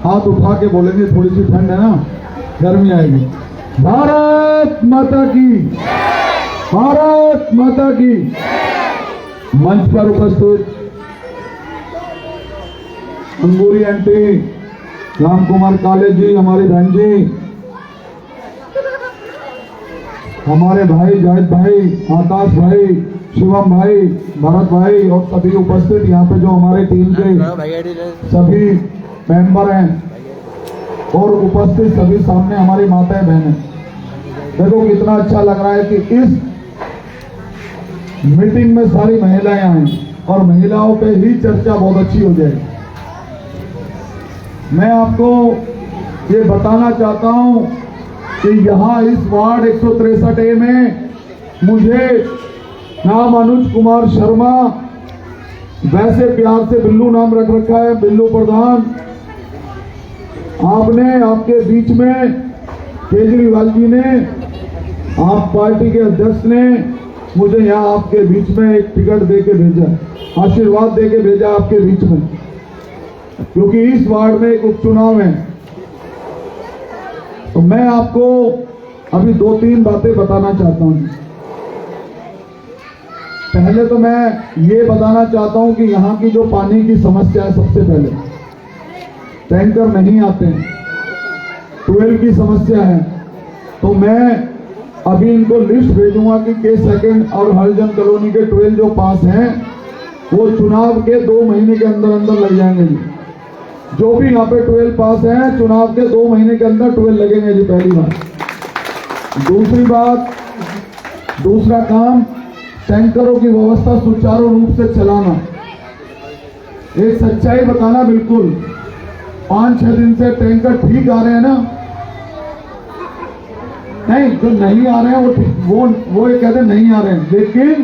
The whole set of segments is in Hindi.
हाथ उठा के बोलेंगे, थोड़ी सी ठंड है ना, गर्मी आएगी। भारत माता की, भारत माता की। मंच पर उपस्थित अंगूरी आंटी, राम कुमार काले जी, हमारी बहन जी, हमारे भाई जाहिद भाई, आकाश भाई, शिवम भाई, भरत भाई और सभी उपस्थित यहाँ पे जो हमारे टीम के सभी मेंबर हैं और उपस्थित सभी सामने हमारी माताएं बहनें, देखो कितना अच्छा लग रहा है कि इस मीटिंग में सारी महिलाएं आई और महिलाओं पे ही चर्चा बहुत अच्छी हो जाएगी। मैं आपको ये बताना चाहता हूं कि यहाँ इस वार्ड 163A में मुझे नाम अनुज कुमार शर्मा, वैसे प्यार से बिल्लू नाम रख रखा है, बिल्लू प्रधान। आपने, आपके बीच में केजरीवाल जी ने, आप पार्टी के अध्यक्ष ने मुझे यहाँ आपके बीच में एक टिकट दे के भेजा, आशीर्वाद दे के भेजा आपके बीच में, क्योंकि इस वार्ड में एक उपचुनाव है। तो मैं आपको अभी 2-3 बातें बताना चाहता हूं। पहले तो मैं ये बताना चाहता हूं कि यहाँ की जो पानी की समस्या है, सबसे पहले टैंकर नहीं आते हैं, ट्यूबवेल की समस्या है। तो मैं अभी इनको लिस्ट भेजूंगा कि K2 और हरिजन कॉलोनी के ट्यूबवेल जो पास हैं वो चुनाव के 2 महीने के अंदर अंदर लग जाएंगे जी। जो भी यहाँ पे ट्यूबवेल पास है, चुनाव के 2 महीने के अंदर ट्यूबवेल लगेंगे जी, पहली बात। दूसरी बात, दूसरा काम, टैंकरों की व्यवस्था सुचारू रूप से चलाना। एक सच्चाई बताना, बिल्कुल 5-6 दिन से टैंकर ठीक आ रहे हैं ना? नहीं, जो नहीं आ रहे हैं वो ये कहते नहीं आ रहे हैं, लेकिन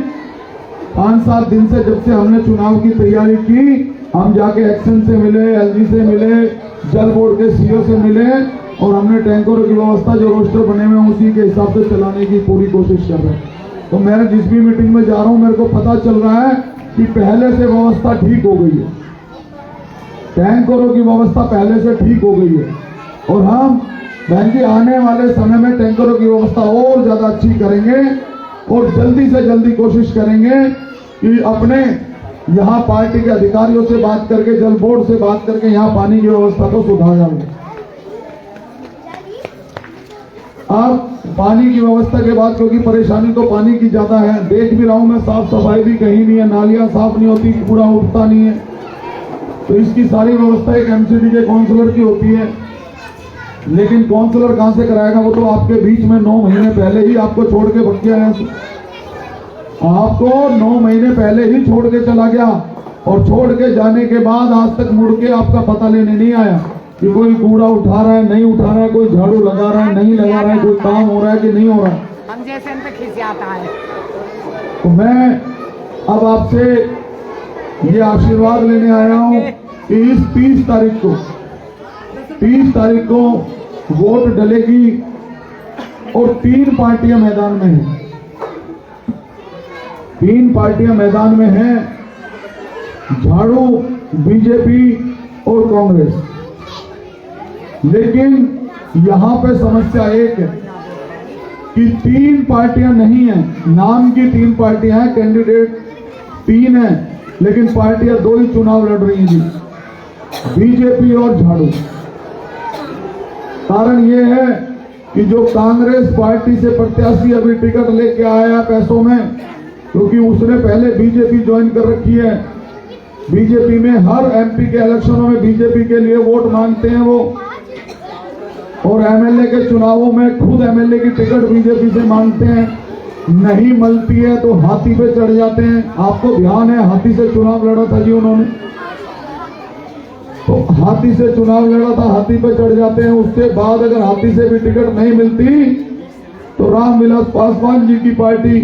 5-7 दिन से जब से हमने चुनाव की तैयारी की, हम जाके एक्शन से मिले, एलजी से मिले, जल बोर्ड के सीओ से मिले और हमने टैंकरों की व्यवस्था जो रोस्टर बने हुए हैं उसी के हिसाब से चलाने की पूरी कोशिश कर रहे हैं। तो मैं जिस भी मीटिंग में जा रहा हूं, मेरे को पता चल रहा है कि पहले से व्यवस्था ठीक हो गई है, टैंकरों की व्यवस्था पहले से ठीक हो गई है। और हम बहन जी आने वाले समय में टैंकरों की व्यवस्था और ज्यादा अच्छी करेंगे और जल्दी से जल्दी कोशिश करेंगे कि अपने यहाँ पार्टी के अधिकारियों से बात करके, जल बोर्ड से बात करके यहाँ पानी की व्यवस्था को सुधारेंगे। अब पानी की व्यवस्था के बाद, क्योंकि परेशानी तो पानी की ज्यादा है, देख भी रहा हूं मैं, साफ सफाई भी कहीं नहीं है, नालियां साफ नहीं होती, कूड़ा उठता नहीं है। तो इसकी सारी व्यवस्था एक एमसीडी के काउंसलर की होती है, लेकिन काउंसलर कहां से कराएगा? वो तो आपके बीच में 9 महीने पहले ही आपको छोड़ के भग गया है, आपको 9 महीने पहले ही छोड़ के चला गया और छोड़ के जाने के बाद आज तक मुड़ के आपका पता लेने नहीं आया कि कोई कूड़ा उठा रहा है, नहीं उठा रहा है, कोई झाड़ू लगा रहा है, नहीं लगा रहा है, कोई काम हो रहा है कि नहीं हो रहा है। हम जैसे इन पे खिसियाता है। तो मैं अब आपसे ये आशीर्वाद लेने आया हूं कि इस 30 तारीख को वोट डलेगी और 3 पार्टियां मैदान में हैं, 3 पार्टियां मैदान में हैं, झाड़ू, बीजेपी और कांग्रेस। लेकिन यहां पे समस्या एक है कि 3 पार्टियां नहीं हैं, नाम की 3 पार्टियां हैं, कैंडिडेट 3 हैं, लेकिन पार्टियां 2 ही चुनाव लड़ रही हैं, बीजेपी और झाड़ू। कारण ये है कि जो कांग्रेस पार्टी से प्रत्याशी अभी टिकट लेके आया पैसों में, क्योंकि उसने पहले बीजेपी ज्वाइन कर रखी है, बीजेपी में हर एमपी के इलेक्शनों में बीजेपी के लिए वोट मांगते हैं वो, और एमएलए के चुनावों में खुद एमएलए की टिकट बीजेपी से मांगते हैं, नहीं मिलती है तो हाथी पे चढ़ जाते हैं। आपको ध्यान है, हाथी से चुनाव लड़ा था जी उन्होंने, तो हाथी से चुनाव लड़ा था, हाथी पे चढ़ जाते हैं। उसके बाद अगर हाथी से भी टिकट नहीं मिलती तो रामविलास पासवान जी की पार्टी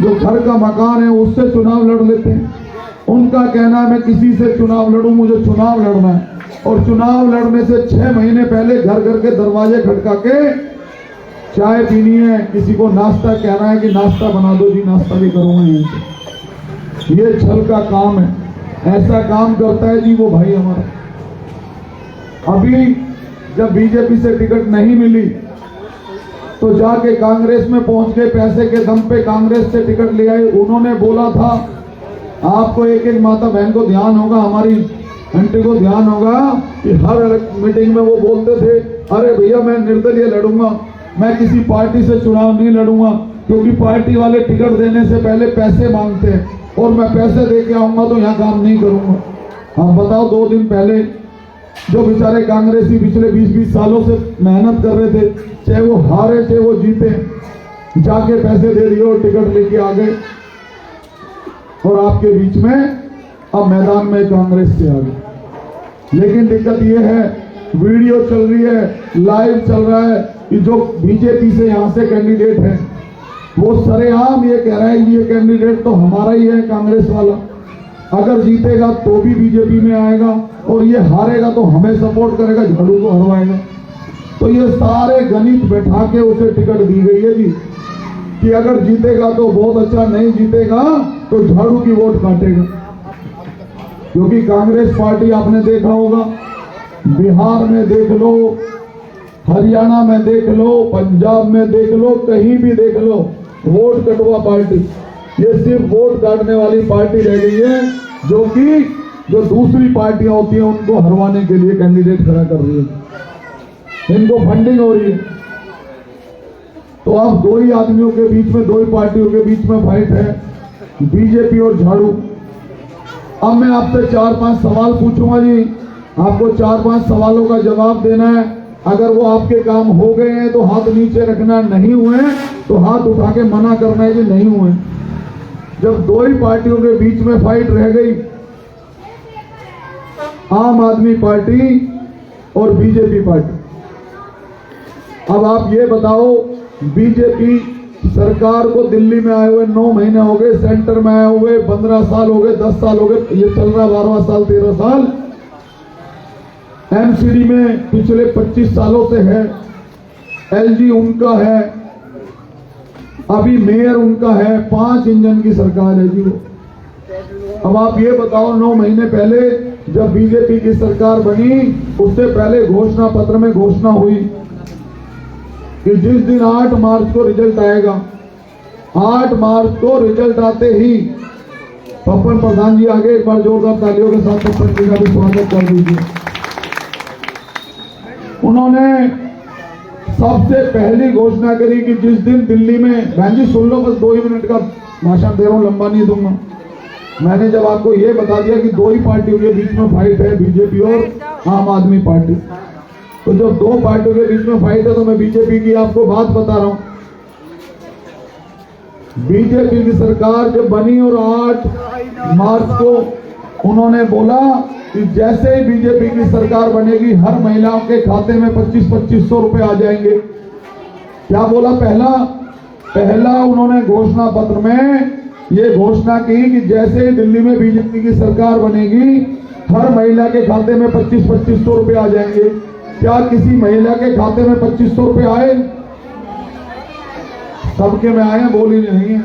जो घर का मकान है उससे चुनाव लड़ लेते हैं। उनका कहना है मैं किसी से चुनाव लड़ूं, मुझे चुनाव लड़ना है, और चुनाव लड़ने से 6 महीने पहले घर घर के दरवाजे खटका के चाय पीनी है, किसी को नाश्ता कहना है कि नाश्ता बना दो जी, नाश्ता भी करूंगा यहीं से। ये छल का काम है, ऐसा काम करता है जी वो भाई हमारा। अभी जब बीजेपी से टिकट नहीं मिली तो जाके कांग्रेस में पहुंच के पैसे के दम पे कांग्रेस से टिकट ले आए। उन्होंने बोला था, आपको एक एक माता बहन को ध्यान होगा, हमारी आंटी को ध्यान होगा कि हर मीटिंग में वो बोलते थे, अरे भैया मैं निर्दलीय लड़ूंगा, मैं किसी पार्टी से चुनाव नहीं लड़ूंगा, क्योंकि पार्टी वाले टिकट देने से पहले पैसे मांगते हैं और मैं पैसे दे के आऊंगा तो यहाँ काम नहीं करूंगा। आप बताओ, 2 दिन पहले जो बेचारे कांग्रेसी पिछले 20-20 सालों से मेहनत कर रहे थे, चाहे वो हारे चाहे वो जीते, जाके पैसे दे दिए और टिकट लेके आ गए और आपके बीच में अब मैदान में कांग्रेस से आ गए। लेकिन दिक्कत ये है, वीडियो चल रही है, लाइव चल रहा है कि जो बीजेपी से यहाँ से कैंडिडेट है वो सरेआम ये कह रहा है ये कैंडिडेट तो हमारा ही है, कांग्रेस वाला, अगर जीतेगा तो भी बीजेपी में आएगा और ये हारेगा तो हमें सपोर्ट करेगा, झाड़ू को हरवाएगा। तो ये सारे गणित बैठा के उसे टिकट दी गई है जी कि अगर जीतेगा तो बहुत अच्छा, नहीं जीतेगा तो झाड़ू की वोट काटेगा। क्योंकि कांग्रेस पार्टी आपने देखा होगा, बिहार में देख लो, हरियाणा में देख लो, पंजाब में देख लो, कहीं भी देख लो, वोट कटवा पार्टी। ये सिर्फ वोट काटने वाली पार्टी रह गई है, जो दूसरी पार्टियां होती हैं उनको हरवाने के लिए कैंडिडेट खड़ा कर रही है, इनको फंडिंग हो रही है। तो अब 2 ही आदमियों के बीच में, 2 ही पार्टियों के बीच में फाइट है, बीजेपी और झाड़ू। अब मैं आपसे 4-5 सवाल पूछूंगा जी, आपको 4-5 सवालों का जवाब देना है। अगर वो आपके काम हो गए हैं तो हाथ नीचे रखना, नहीं हुए तो हाथ उठा के मना करना है कि नहीं हुए। जब 2 ही पार्टियों के बीच में फाइट रह गई, आम आदमी पार्टी और बीजेपी पार्टी, अब आप ये बताओ, बीजेपी सरकार को दिल्ली में आए हुए 9 महीने हो गए, सेंटर में आए हुए 15 साल हो गए, 10 साल हो गए, ये चल रहा 12वां साल, 13 साल। एमसीडी में पिछले 25 सालों से है, एलजी उनका है, अभी मेयर उनका है, 5 इंजन की सरकार है जी वो। अब आप ये बताओ, 9 महीने पहले जब बीजेपी की सरकार बनी, उससे पहले घोषणा पत्र में घोषणा हुई कि जिस दिन 8 मार्च को रिजल्ट आएगा, 8 मार्च को रिजल्ट आते ही पप्पन प्रधान जी आगे एक बार जोरदार तालियों के साथ पप्पन जी का भी स्वागत कर दीजिए। उन्होंने सबसे पहली घोषणा करी कि जिस दिन दिल्ली में, बहन जी सुन लो, बस 2 ही मिनट का भाषण दे रहा हूं, लंबा नहीं दूंगा। मैंने जब आपको ये बता दिया कि 2 ही पार्टियों के बीच में फाइट है, बीजेपी और आम आदमी पार्टी, तो जब 2 पार्टियों के बीच में फाइट है तो मैं बीजेपी की आपको बात बता रहा हूं। बीजेपी की सरकार जब बनी और 8 मार्च को उन्होंने बोला कि जैसे ही बीजेपी की सरकार बनेगी हर महिलाओं के खाते में 2500 रुपए आ जाएंगे। क्या बोला? पहला उन्होंने घोषणा पत्र में ये घोषणा की कि जैसे ही दिल्ली में बीजेपी की सरकार बनेगी हर महिला के खाते में 2500 रुपए आ जाएंगे। क्या किसी महिला के खाते में 2500 रुपए आए? सबके में आए? बोली नहीं है।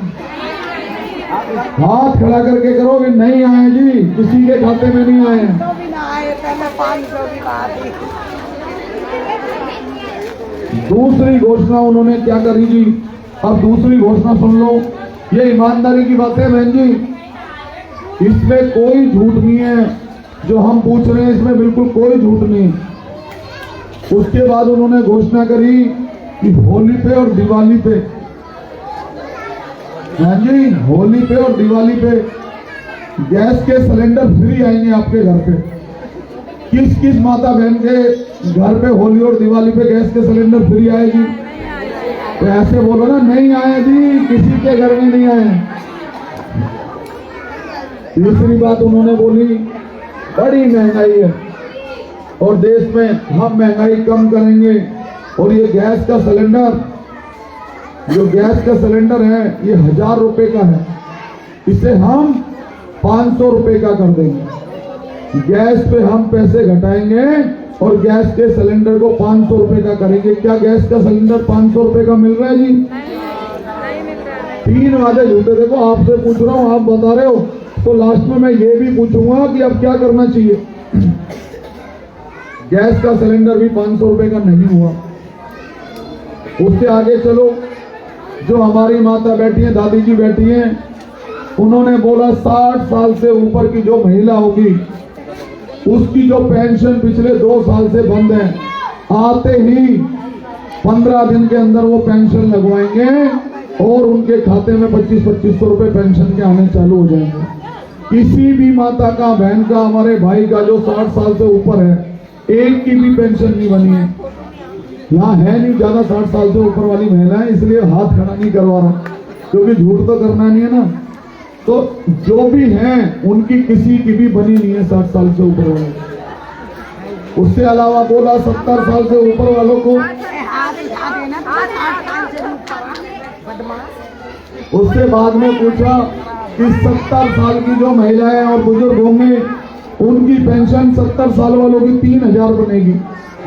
हाथ खड़ा करके करो कि नहीं आए जी, किसी के खाते में नहीं आए हैं। तो भी ना आए, पहले 500 की बात थी। दूसरी घोषणा उन्होंने क्या करी जी? अब दूसरी घोषणा सुन लो, ये ईमानदारी की बात है बहन जी, इसमें कोई झूठ नहीं है। जो हम पूछ रहे हैं इसमें बिल्कुल कोई झूठ नहीं। उसके बाद उन्होंने घोषणा करी कि होली पे और दिवाली पे, हाँ जी, होली पे और दिवाली पे गैस के सिलेंडर फ्री आएंगे आपके घर पे। किस किस माता बहन के घर पे होली और दिवाली पे गैस के सिलेंडर फ्री आएगी? तो ऐसे बोलो ना, नहीं आए जी, किसी के घर में नहीं आए। तीसरी बात उन्होंने बोली, बड़ी महंगाई है और देश में हम महंगाई कम करेंगे और ये गैस का सिलेंडर, जो गैस का सिलेंडर है ये 1000 रुपए का है, इसे हम 500 रुपए का कर देंगे। गैस पे हम पैसे घटाएंगे और गैस के सिलेंडर को 500 रुपए का करेंगे। क्या गैस का सिलेंडर 500 रुपए का मिल रहा है जी? नहीं मिल रहा है। 3 वादे झूठे। देखो आपसे पूछ रहा हूँ, आप बता रहे हो, तो लास्ट में मैं ये भी पूछूंगा कि अब क्या करना चाहिए। गैस का सिलेंडर भी 500 रुपए का नहीं हुआ। उससे आगे चलो, जो हमारी माता बैठी है, दादी जी बैठी हैं, उन्होंने बोला 60 साल से ऊपर की जो महिला होगी उसकी जो पेंशन पिछले 2 साल से बंद है, आते ही 15 दिन के अंदर वो पेंशन लगवाएंगे और उनके खाते में 2500 रुपए पेंशन के आने चालू हो जाएंगे। किसी भी माता का, बहन का, हमारे भाई का जो 60 साल से ऊपर है, एक की भी पेंशन नहीं बनी है। यहाँ है नहीं ज्यादा 60 साल से ऊपर वाली महिलाएं, इसलिए हाथ खड़ा नहीं करवा रहा, क्योंकि झूठ तो करना नहीं है ना। तो जो भी हैं उनकी किसी की भी बनी नहीं है 60 साल से ऊपर वाले। उससे अलावा बोला 70 साल से ऊपर वालों को, उससे बाद में पूछा कि 70 साल की जो महिलाएं और बुजुर्ग होंगे उनकी पेंशन 70 साल वालों की 3000 बनेगी,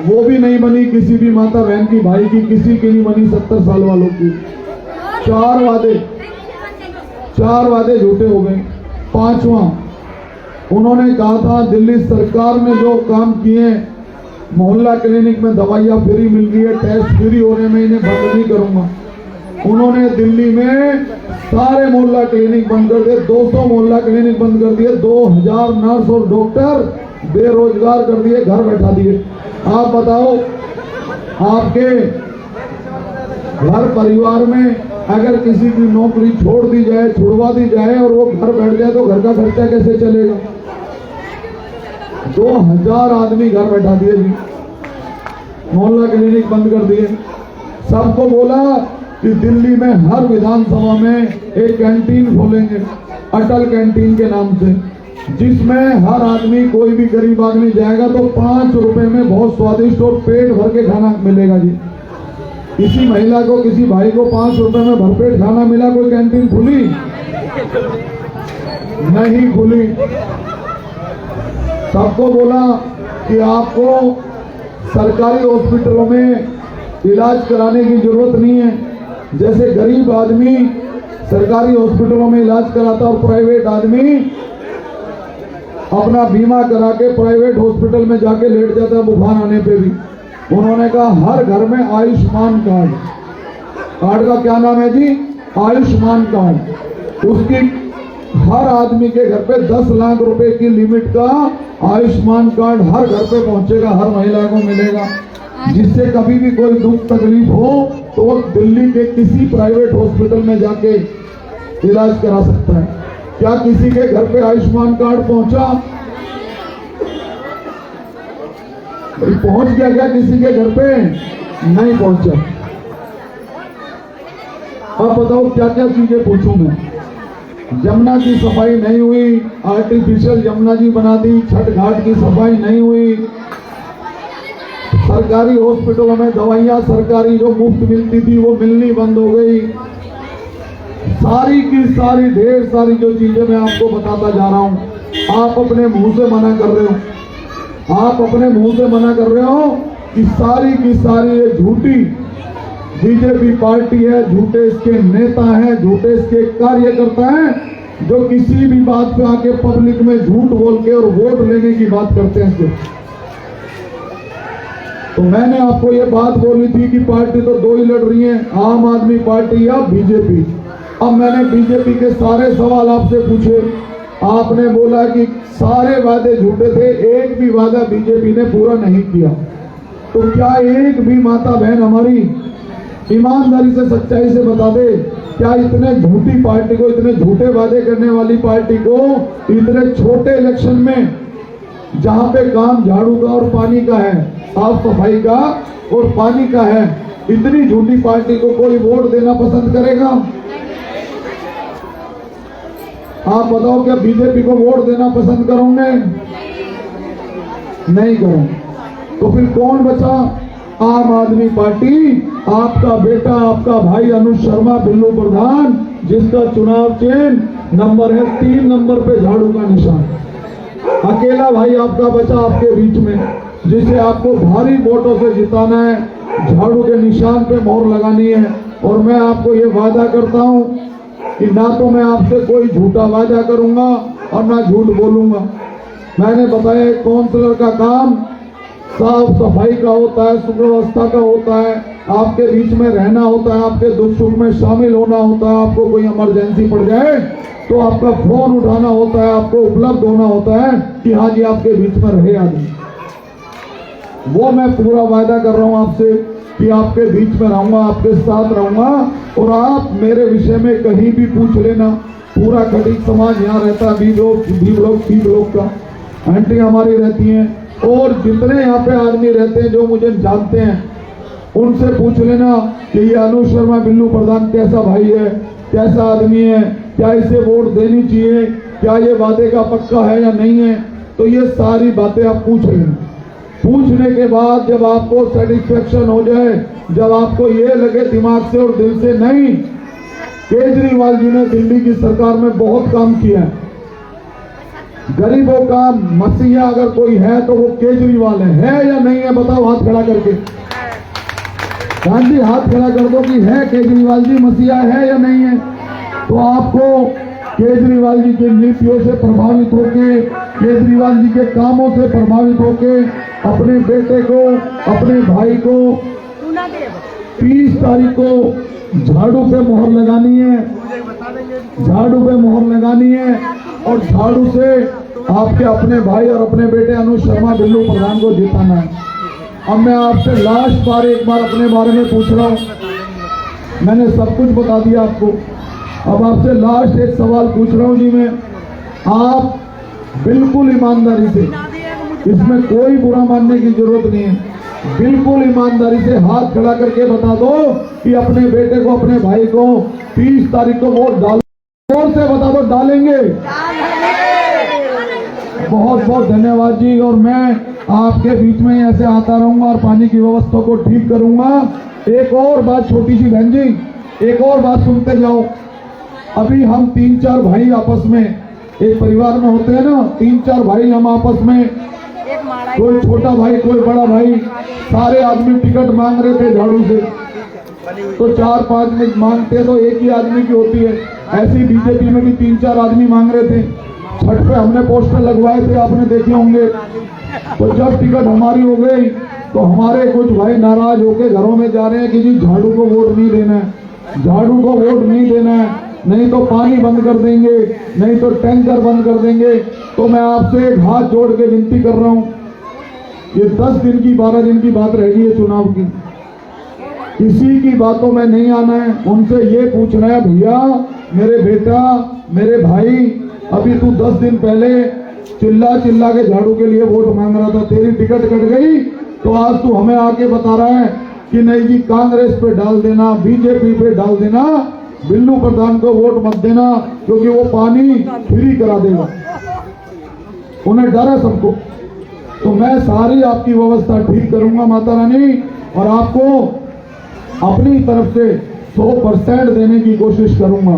वो भी नहीं बनी किसी भी माता बहन की, भाई की, किसी की नहीं बनी 70 साल वालों की। 4 वादे झूठे हो गए। 5वां, उन्होंने कहा था दिल्ली सरकार ने जो काम किए, मोहल्ला क्लिनिक में दवाइयां फ्री मिल रही है, टेस्ट फ्री हो रहे हैं, मैं इन्हें बंद नहीं करूंगा। उन्होंने दिल्ली में सारे मोहल्ला क्लिनिक बंद कर दिए, 200 मोहल्ला क्लिनिक बंद कर दिए, 2000 नर्स और डॉक्टर बेरोजगार कर दिए, घर बैठा दिए। आप बताओ, आपके घर परिवार में अगर किसी की नौकरी छोड़ दी जाए, छुड़वा दी जाए और वो घर बैठ जाए तो घर का खर्चा कैसे चलेगा? 2000 आदमी घर बैठा दिए जी, मोहल्ला क्लिनिक बंद कर दिए। सबको बोला कि दिल्ली में हर विधानसभा में एक कैंटीन खोलेंगे अटल कैंटीन के नाम से, जिसमें हर आदमी, कोई भी गरीब आदमी जाएगा तो 5 रुपए में बहुत स्वादिष्ट और पेट भर के खाना मिलेगा जी। किसी महिला को, किसी भाई को 5 रुपए में भरपेट खाना मिला? कोई कैंटीन खुली? नहीं खुली। सबको बोला कि आपको सरकारी हॉस्पिटलों में इलाज कराने की जरूरत नहीं है। जैसे गरीब आदमी सरकारी हॉस्पिटलों में इलाज कराता और प्राइवेट आदमी अपना बीमा करा के प्राइवेट हॉस्पिटल में जाके लेट जाता है बुखार आने पे भी। उन्होंने कहा हर घर में आयुष्मान कार्ड, कार्ड का क्या नाम है जी? आयुष्मान कार्ड। उसकी हर आदमी के घर पे 10 लाख रुपए की लिमिट का आयुष्मान कार्ड हर घर पे पहुंचेगा, हर महिला को मिलेगा, जिससे कभी भी कोई दुख तकलीफ हो तो वो दिल्ली के किसी प्राइवेट हॉस्पिटल में जाके इलाज करा सकता है। क्या किसी के घर पे आयुष्मान कार्ड पहुंचा? पहुंच गया क्या किसी के घर पे? नहीं पहुंचा। अब बताओ क्या क्या चीजें पूछूं मैं? यमुना की सफाई नहीं हुई, आर्टिफिशियल यमुना जी बना दी, छठ घाट की सफाई नहीं हुई, सरकारी हॉस्पिटलों में दवाइयां सरकारी जो मुफ्त मिलती थी वो मिलनी बंद हो गई। सारी की सारी ढेर सारी जो चीजें मैं आपको बताता जा रहा हूं, आप अपने मुंह से मना कर रहे हो। आप अपने मुंह से मना कर रहे हो कि सारी की सारी ये झूठी बीजेपी पार्टी है, झूठे इसके नेता हैं, झूठे इसके कार्यकर्ता हैं, जो किसी भी बात पे आके पब्लिक में झूठ बोल के और वोट लेने की बात करते हैं। तो मैंने आपको ये बात बोली थी कि पार्टी तो 2 ही लड़ रही है, आम आदमी पार्टी या बीजेपी। अब मैंने बीजेपी के सारे सवाल आपसे पूछे, आपने बोला कि सारे वादे झूठे थे, एक भी वादा बीजेपी ने पूरा नहीं किया। तो क्या एक भी माता बहन हमारी ईमानदारी से, सच्चाई से बता दे, क्या इतने झूठी पार्टी को, इतने झूठे वादे करने वाली पार्टी को, इतने छोटे इलेक्शन में जहां पे काम झाड़ू का और पानी का है, साफ सफाई का और पानी का है, इतनी झूठी पार्टी को कोई वोट देना पसंद करेगा? आप बताओ, क्या बीजेपी को वोट देना पसंद करोगे? नहीं करोगे। तो फिर कौन बचा? आम आदमी पार्टी, आपका बेटा, आपका भाई अनुज शर्मा बिल्लू प्रधान, जिसका चुनाव चिन्ह नंबर है 3 नंबर पे झाड़ू का निशान। अकेला भाई आपका बचा आपके बीच में, जिसे आपको भारी वोटों से जिताना है, झाड़ू के निशान पे मोहर लगानी है। और मैं आपको ये वादा करता हूं कि ना तो मैं आपसे कोई झूठा वादा करूंगा और ना झूठ बोलूंगा। मैंने बताया काउंसलर का काम साफ सफाई का होता है, सुव्यवस्था का होता है, आपके बीच में रहना होता है, आपके दुख सुख में शामिल होना होता है। आपको कोई इमरजेंसी पड़ जाए तो आपका फोन उठाना होता है, आपको उपलब्ध होना होता है कि हाँ जी आपके बीच में रहे आदमी। वो मैं पूरा वायदा कर रहा हूँ आपसे कि आपके बीच में रहूंगा, आपके साथ रहूंगा। और आप मेरे विषय में कहीं भी पूछ लेना, पूरा खटीक समाज यहाँ रहता है, भी लोग का आंटी हमारी रहती हैं, और जितने यहाँ पे आदमी रहते हैं जो मुझे जानते हैं उनसे पूछ लेना कि ये अनु शर्मा बिल्लू प्रधान कैसा भाई है, कैसा आदमी है, क्या इसे वोट देनी चाहिए, क्या ये वादे का पक्का है या नहीं है। तो ये सारी बातें आप पूछ लेना। पूछने के बाद जब आपको सेटिस्फेक्शन हो जाए, जब आपको ये लगे दिमाग से और दिल से नहीं, केजरीवाल जी ने दिल्ली की सरकार में बहुत काम किया है। गरीबों का मसीहा अगर कोई है तो वो केजरीवाल है या नहीं है? बताओ हाथ खड़ा करके। गांधी हाथ खड़ा कर दो कि है केजरीवाल जी मसीहा है या नहीं है। तो आपको केजरीवाल जी की नीतियों से प्रभावित होके, केजरीवाल जी के कामों से प्रभावित होके अपने बेटे को, अपने भाई को 30 तारीख को झाड़ू पे मोहर लगानी है, झाड़ू पे मोहर लगानी है और झाड़ू से आपके अपने भाई और अपने बेटे अनु शर्मा बिल्लू प्रधान को जिताना है। अब मैं आपसे लास्ट बार एक बार अपने बारे में पूछ रहा हूँ, मैंने सब कुछ बता दिया आपको। अब आपसे लास्ट एक सवाल पूछ रहा हूँ जी मैं, आप बिल्कुल ईमानदारी से, इसमें कोई बुरा मानने की जरूरत नहीं है, बिल्कुल ईमानदारी से हाथ खड़ा करके बता दो कि अपने बेटे को, अपने भाई को 30 तारीख को वोट डाल, जोर से बता दो डालेंगे। बहुत बहुत धन्यवाद जी। और मैं आपके बीच में ऐसे आता रहूंगा और पानी की व्यवस्था को ठीक करूंगा। एक और बात छोटी सी बहन जी, एक और बात सुनते जाओ। अभी हम 3-4 भाई आपस में, एक परिवार में होते हैं ना, 3-4 भाई हम आपस में, कोई छोटा भाई कोई बड़ा भाई, सारे आदमी टिकट मांग रहे थे झाड़ू से, तो 4-5 में मांगते तो एक ही आदमी की होती है। ऐसी बीजेपी में भी 3-4 आदमी मांग रहे थे। छठ पे हमने पोस्टर लगवाए थे, आपने देखे होंगे। तो जब टिकट हमारी हो गई तो हमारे कुछ भाई नाराज होकर घरों में जा रहे हैं कि जी झाड़ू को वोट नहीं देना है, झाड़ू को वोट नहीं देना है, नहीं तो पानी बंद कर देंगे, नहीं तो टैंकर बंद कर देंगे। तो मैं आपसे एक हाथ जोड़ के विनती कर रहा हूँ, ये 10 दिन की 12 दिन की बात रह गई है चुनाव की, किसी की बातों में नहीं आना है। उनसे ये पूछना है, भैया मेरे बेटा, मेरे भाई, अभी तू 10 दिन पहले चिल्ला चिल्ला के झाड़ू के लिए वोट मांग रहा था, तेरी टिकट कट गई तो आज तू हमें आके बता रहा है कि नहीं जी कांग्रेस पे डाल देना, बीजेपी पे डाल देना, बिल्लू प्रधान को वोट मत देना क्योंकि वो पानी फ्री करा देगा। उन्हें डर है सबको। तो मैं सारी आपकी व्यवस्था ठीक करूंगा माता रानी, और आपको अपनी तरफ से 100% देने की कोशिश करूंगा।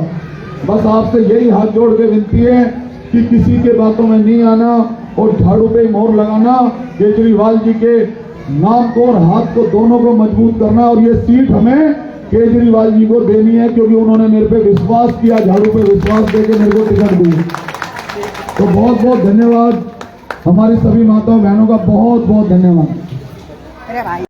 बस आपसे यही हाथ जोड़ के विनती है कि किसी के बातों में नहीं आना और झाड़ू पे मोहर लगाना, केजरीवाल जी के नाम को और हाथ को दोनों को मजबूत करना। और ये सीट हमें केजरीवाल जी को देनी है क्योंकि उन्होंने मेरे पे विश्वास किया, झाड़ू पे विश्वास देके मेरे को टिकट दी। तो बहुत बहुत धन्यवाद, हमारी सभी माताओं बहनों का बहुत बहुत धन्यवाद।